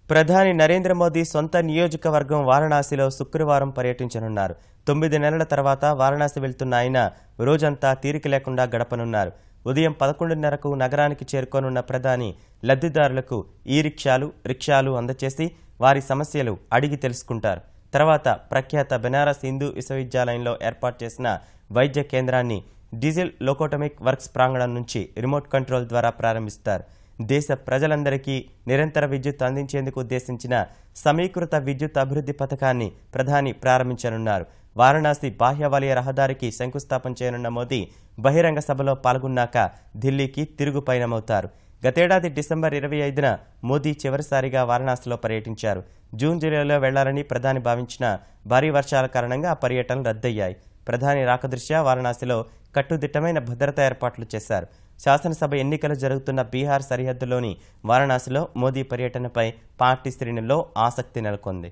ప్రధాని నరేంద్ర మోదీ సొంత నియోజకవర్గం వారణాసిలో శుక్రవారం పర్యటించనున్నారు. 9 నెలల తర్వాత వారణాసి వెళ్తున్న ఆయన రోజంతా తీరిక లేకుండా గడపనున్నారు. ఉదయం 11:30కు నగరానికి చేరుకోనున్న ప్రధాని లబ్ధిదారులకు రిక్షాలు అందజేసి వారి సమస్యలు అడిగి తెలుసుకుంటారు. తర్వాత ప్రఖ్యాత బెనారస్ హిందూ విశ్వవిద్యాలయంలో ఏర్పాటు చేసిన వైద్య కేంద్రాన్ని డీజిల్ లోకోటమిక్ వర్క్స్ ప్రాంగణం నుంచి రిమోట్ కంట్రోల్ ద్వారా ప్రారంభిస్తారు. దేశ ప్రజలందరికీ నిరంతర విద్యుత్ అందించేందుకు ఉద్దేశించిన సమీకృత విద్యుత్ అభివృద్ధి పథకాన్ని ప్రధాని ప్రారంభించనున్నారు. వారణాసి బాహ్య వలయ రహదారికి శంకుస్థాపన చేయనున్న మోదీ బహిరంగ సభలో పాల్గొన్నాక ఢిల్లీకి తిరుగు పయనమవుతారు. గతేడాది డిసెంబర్ 25న మోదీ చివరిసారిగా వారణాసిలో పర్యటించారు. జూన్ జూలైలో వెళ్లాలని ప్రధాని భావించిన భారీ వర్షాల కారణంగా ఆ పర్యటనలు రద్దయ్యాయి. ప్రధాని రాక దృష్ట్యా వారణాసిలో కట్టుదిట్టమైన భద్రతా ఏర్పాట్లు చేశారు. శాసనసభ ఎన్నికలు జరుగుతున్న బీహార్ సరిహద్దులోని వారణాసిలో మోదీ పర్యటనపై పార్టీ శ్రేణుల్లో ఆసక్తి నెలకొంది.